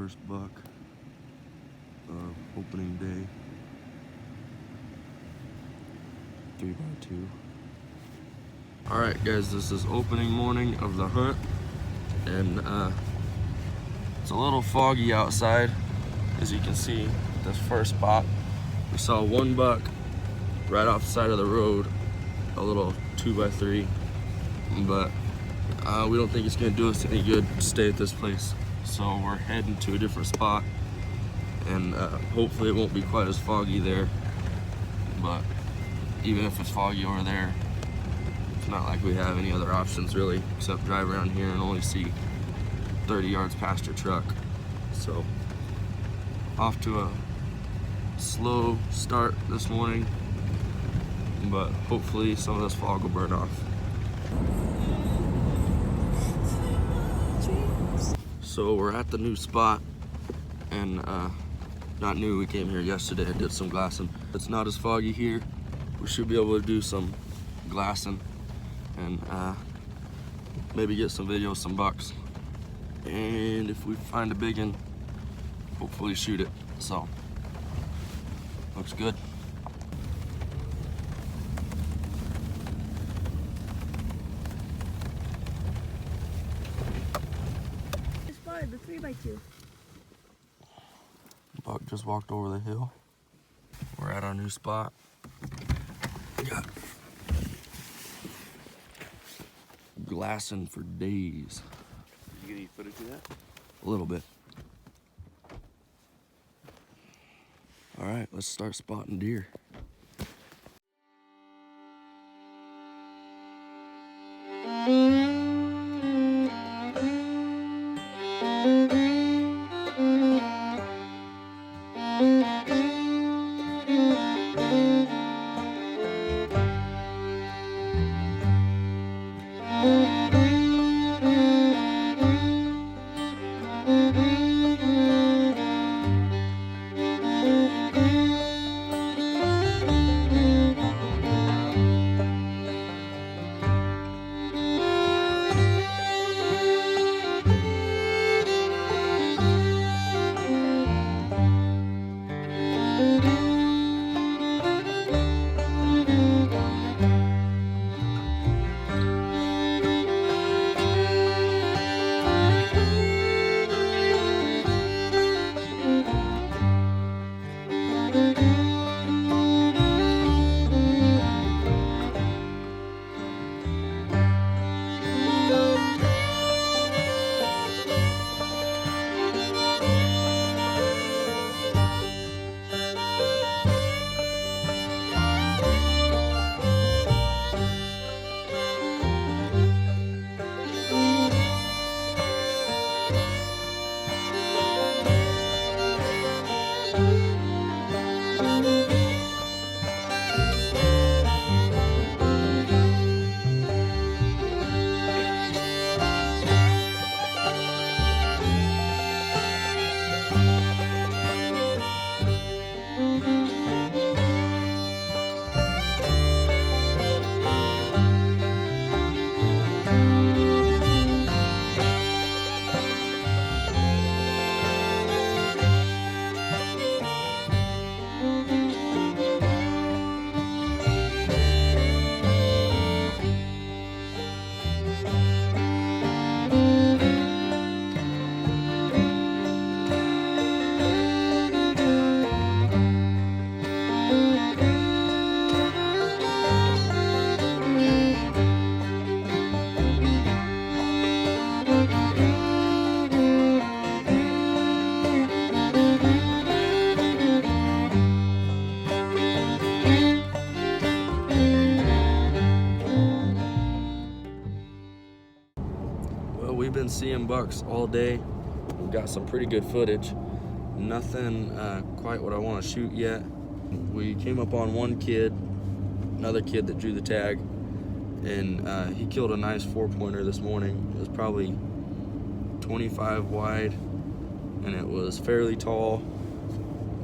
first buck of opening day. 3x2. All right, guys, this is opening morning of the hunt, and it's a little foggy outside. As you can see, this first spot, we saw one buck right off the side of the road, a little 2x3, but we don't think it's gonna do us any good to stay at this place. So we're heading to a different spot, and hopefully it won't be quite as foggy there. But even if it's foggy over there, it's not like we have any other options really, except drive around here and only see 30 yards past your truck. So off to a slow start this morning, but hopefully some of this fog will burn off. So we're at the new spot, and not new, we came here yesterday and did some glassing. It's not as foggy here. We should be able to do some glassing and maybe get some video of some bucks. And if we find a big one, hopefully shoot it. So, looks good. Just spotted the 3x2. Buck just walked over the hill. We're at our new spot. Got glassing for days. Did you get any footage of that? A little bit. All right, let's start spotting deer. We've been seeing bucks all day. We've got some pretty good footage. Nothing quite what I want to shoot yet. We came up on one kid, another kid that drew the tag, and he killed a nice 4-pointer this morning. It was probably 25 wide, and it was fairly tall,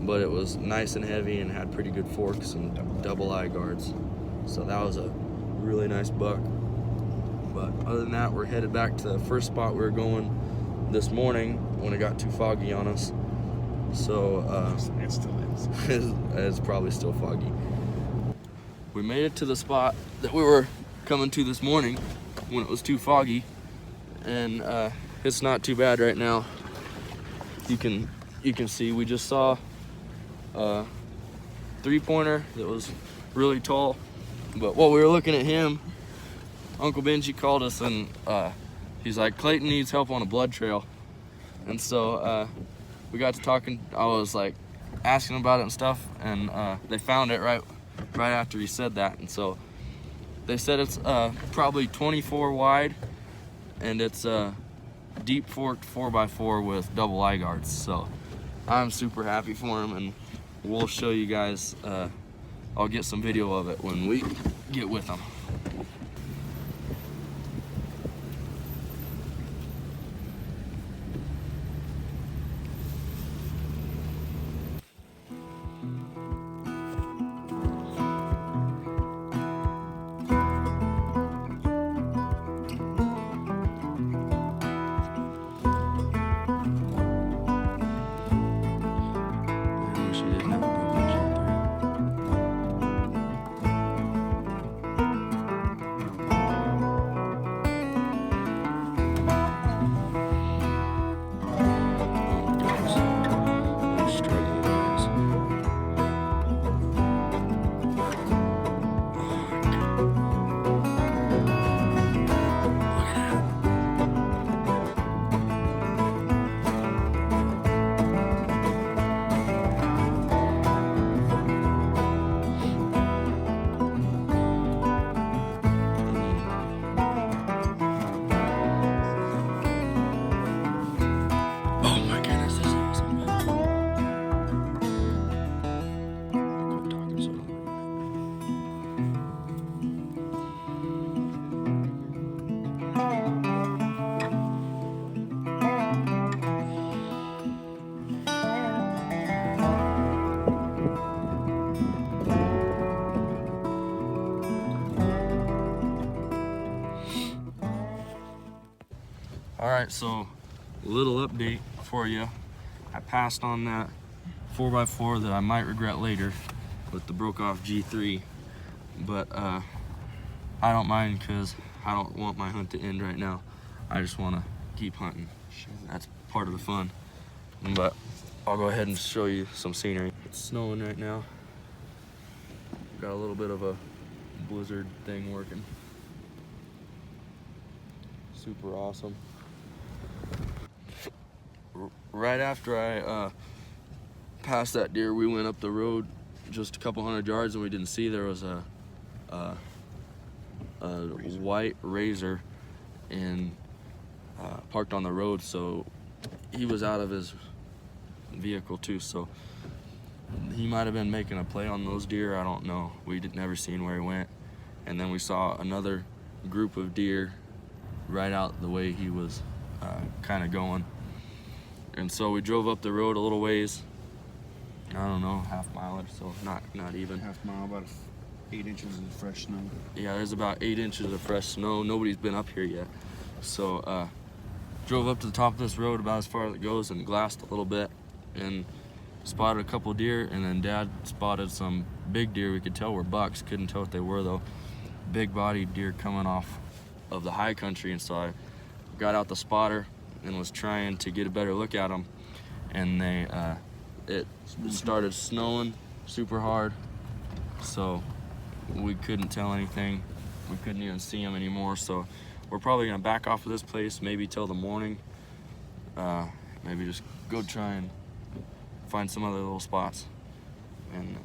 but it was nice and heavy and had pretty good forks and double eye guards. So that was a really nice buck. But other than that, we're headed back to the first spot we were going. this morning when it got too foggy on us. So It still is. it's probably still foggy. We made it to the spot that we were coming to this morning when it was too foggy, and it's not too bad right now. You can see we just saw a 3-pointer that was really tall, but while we were looking at him, Uncle Benji called us and he's like, Clayton needs help on a blood trail. And so we got to talking. I was like asking about it and stuff, and they found it right after he said that. And so they said it's probably 24 wide, and it's deep forked 4x4 with double eye guards. So I'm super happy for him, and we'll show you guys. I'll get some video of it when we get with him. All right, so a little update for you. I passed on that 4x4 that I might regret later with the broke off G3, but I don't mind because I don't want my hunt to end right now. I just want to keep hunting. That's part of the fun. But I'll go ahead and show you some scenery. It's snowing right now. Got a little bit of a blizzard thing working. Super awesome. Right after I passed that deer, we went up the road just a couple hundred yards, and we didn't see there was a white Razor and parked on the road. So he was out of his vehicle too. So he might have been making a play on those deer. I don't know. We never seen where he went. And then we saw another group of deer right out the way he was kind of going. And so we drove up the road a little ways. I don't know, half mile or so, not even. Half mile, about 8 inches of fresh snow. Yeah, there's about 8 inches of fresh snow. Nobody's been up here yet. So drove up to the top of this road about as far as it goes and glassed a little bit and spotted a couple deer, and then Dad spotted some big deer. We could tell were bucks, couldn't tell what they were though. Big bodied deer coming off of the high country, and so I got out the spotter and was trying to get a better look at them, and it started snowing super hard, so we couldn't tell anything. We couldn't even see them anymore, so we're probably gonna back off of this place maybe till the morning. Maybe just go try and find some other little spots, and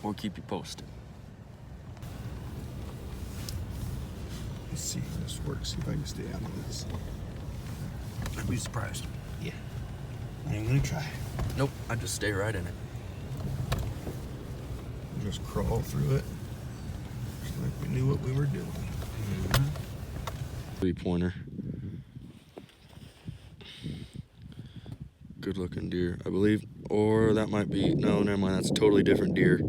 we'll keep you posted. Let's see if this works. See if I can stay out of this. I'd be surprised. Yeah. I ain't gonna try. Nope, I just stay right in it. Just crawl through it. Just like we knew what we were doing. 3-pointer. Good looking deer, I believe. Or that might be, no, never mind. That's a totally different deer.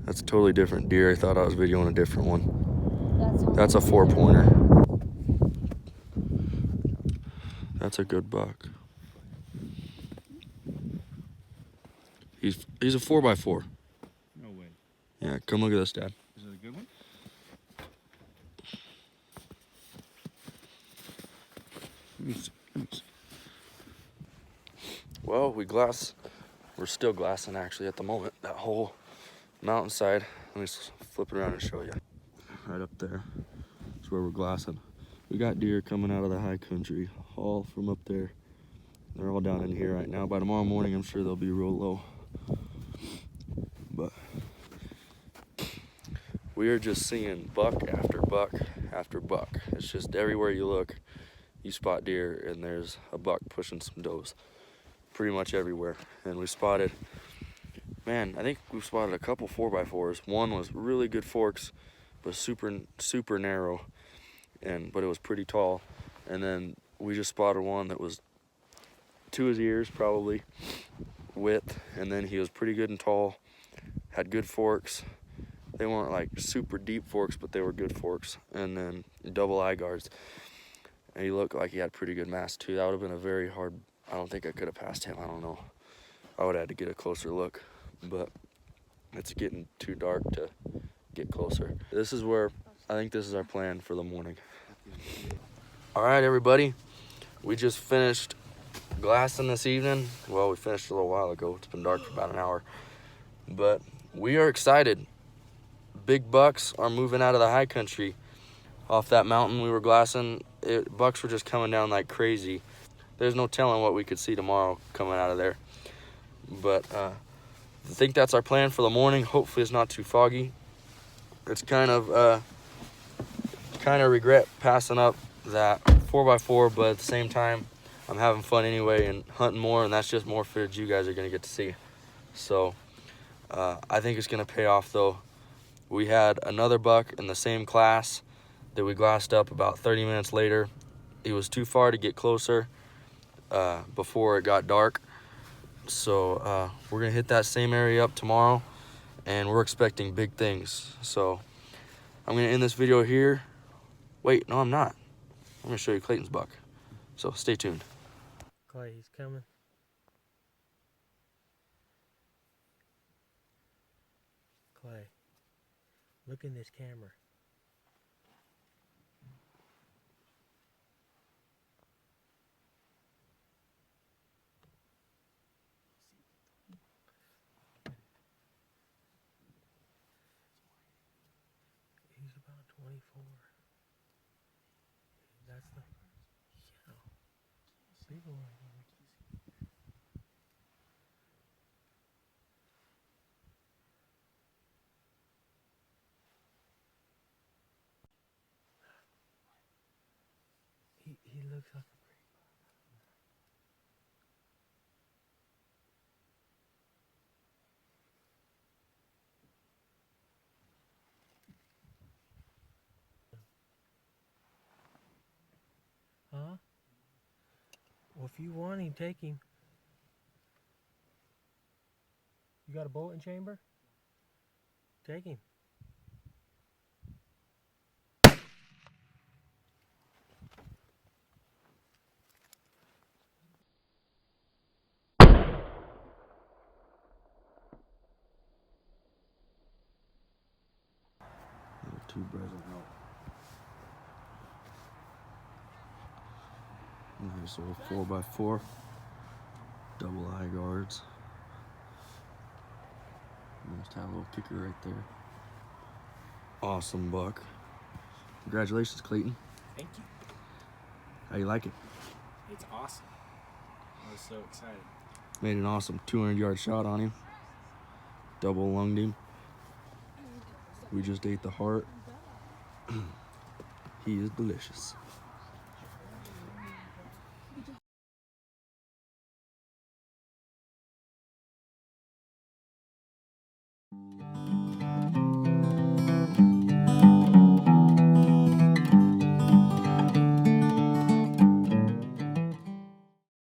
That's a totally different deer. I thought I was videoing a different one. That's a 4-pointer. That's a good buck. He's a 4x4. No way. Yeah, come look at this, Dad. Is it a good one? Let me see. Well, we're still glassing actually at the moment. That whole mountainside. Let me flip it around and show you. Right up there is where we're glassing. We got deer coming out of the high country, all from up there. They're all down in here right now. By tomorrow morning, I'm sure they'll be real low. But we are just seeing buck after buck after buck. It's just everywhere you look, you spot deer, and there's a buck pushing some does. Pretty much everywhere. And we spotted, man, I think we spotted a couple 4x4s. One was really good forks, but super narrow, but it was pretty tall. And then we just spotted one that was to his ears probably width, and then he was pretty good and tall, had good forks. They weren't like super deep forks, but they were good forks. And then double eye guards, and he looked like he had pretty good mass too. That would have been a very hard, I don't think I could have passed him. I don't know, I would have had to get a closer look, but it's getting too dark to get closer. This is where I think this is our plan for the morning. All right, everybody, we just finished glassing this evening. Well, we finished a little while ago. It's been dark for about an hour, but we are excited. Big bucks are moving out of the high country. Off that mountain we were glassing, bucks were just coming down like crazy. There's no telling what we could see tomorrow coming out of there. But I think that's our plan for the morning. Hopefully it's not too foggy. It's kind of regret passing up that 4x4, but at the same time, I'm having fun anyway and hunting more, and that's just more footage you guys are gonna get to see. So I think it's gonna pay off though. We had another buck in the same class that we glassed up about 30 minutes later. He was too far to get closer before it got dark. So we're gonna hit that same area up tomorrow, and we're expecting big things. So I'm gonna end this video here. Wait, no, I'm not. I'm gonna show you Clayton's buck. So stay tuned. Clay, he's coming. Clay, look in this camera. He's about 24. That's the, yeah, big one. He looks like a great buck. Huh? Well, if you want him, take him. You got a bullet in chamber? Take him. Two breaths. Nice little 4x4, double eye guards. Almost have a little kicker right there. Awesome buck. Congratulations, Clayton. Thank you. How you like it? It's awesome. I was so excited. Made an awesome 200-yard shot on him. Double lunged him. We just ate the heart. He is delicious.